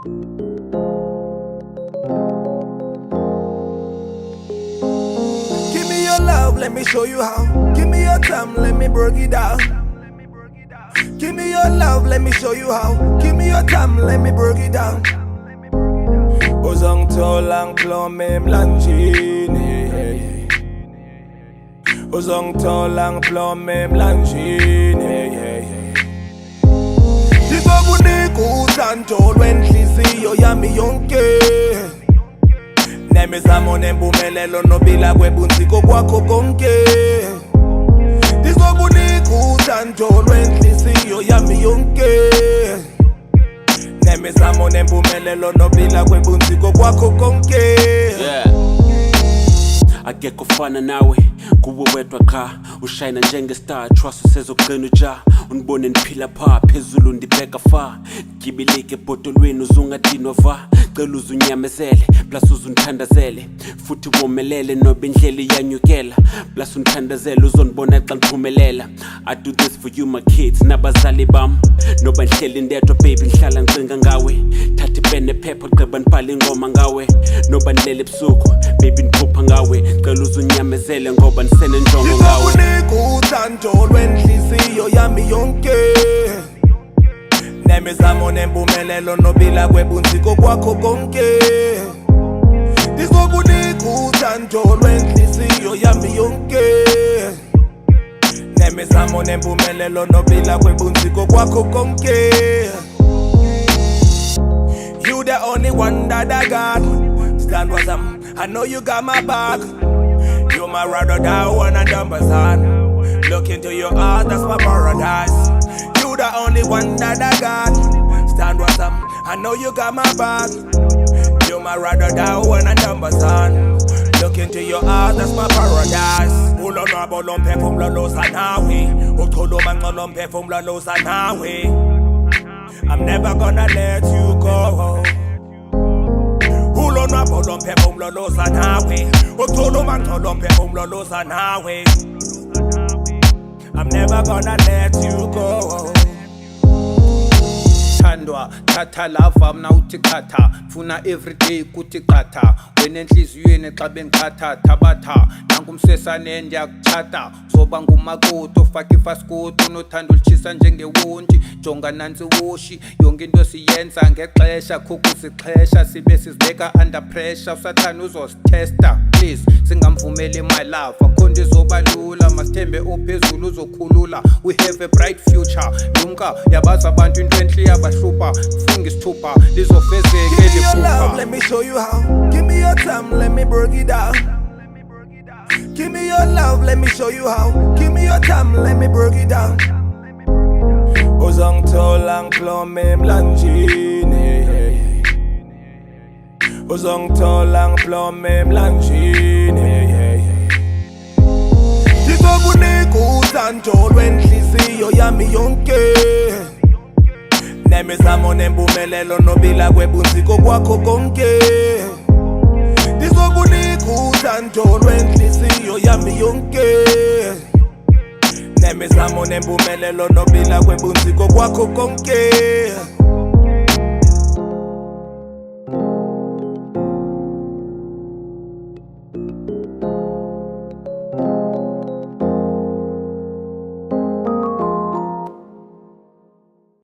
Give me your love, let me show you how. Give me your time, let me break it down. Give me your love, let me show you how. Give me your time, let me break it down. Ozong tolang plome mlanjini. Ozong tolang plome mlanjini. Dizobuniku santo lwenhliziyo yami yonke. Nemizamo nempumelelo nobila kwebunziko kwakho konke. Dizobuniku santo lwenhliziyo yami yonke. Nemizamo nempumelelo nobila kwebunziko kwakho konke. Akekho fana nawe kuwe wedwa qha ushayina njengestar trust usezogcina uja unibone niphila pha phezulu ndibheka fa gibilike ebhodolweni uzungadinwa va cela uzunyamezele plus uzundithandazele futhi womelele noba indlela iyanyukela plus undithandazele uzonibona xa ngiphumelela. I do this for you my kids nabazali bam noba ndihleli ndedwa baby ngihlala ngicinga ngawe thatha ipene phepha gqiba nibhala ingoma ngawe noba ndilele ebusuku baby ndiphupha ngawe cela uzunyamezele ngoba ndisenenjongo ngawe. Dizobuniku uthando lwenhliziyo yami yonke. Nemizamo nempumelelo nobila kwebunziko kwakho konke. Dizobuniku uthando lwenhliziyo yami yonke. Nemizamo nempumelelo nobila kwebunziko kwakho konke. You the only one that I got. Stand with them, I know you got my back. You my ride or die one and number son. Look into your heart, that's my paradise. You the only one that I got. Stand with them, I know you got my back. You my ride or die one and number son. Look into your heart, that's my paradise. Ulo nabo lomphefumulo losanawe. Utholo mangcono lomphefumulo losanawe. I'm never gonna let you go. Ulo nabo lomphefumulo losanawe. Utholo mangcono lomphefumulo losanawe. I'm never gonna let you go. Thandwa thatha lava mna uthi khatha funa everyday kuthi qatha wena enhliziyweni xa bengikhatha thabatha nangumsesane ndiyakuchata zoba ngumakoti ofaka ifaskoti unothanda ulitshisa njengewonti jonga nansi woshi yonke into siyenza ngexesha khukuzixhesha sibe sizibeka under pressure usathana uzositesta please singamvumeli my love akho nto izoba lula masithembe ophezulu uzokhulula we have a bright future lumka yabazi abantu into enhle yabahlupa funga isithupha lizofezeke Give me your love, liphupha. let me show you how. Give me your time, let me break it down. Give me your love, let me show you how. Give me your time, let me break it down. Ozong tolang plome mlanjini. Ozong tolang plome mlanjini. Dizobuniku uthando lwenhliziyo yami yonke. Nemizamo nempumelelo nobila kwebunziko kwakho konke. Dizobuniku uthando lwenhliziyo yami yonke. Nemizamo nempumelelo nobila kwebunziko kwakho konke.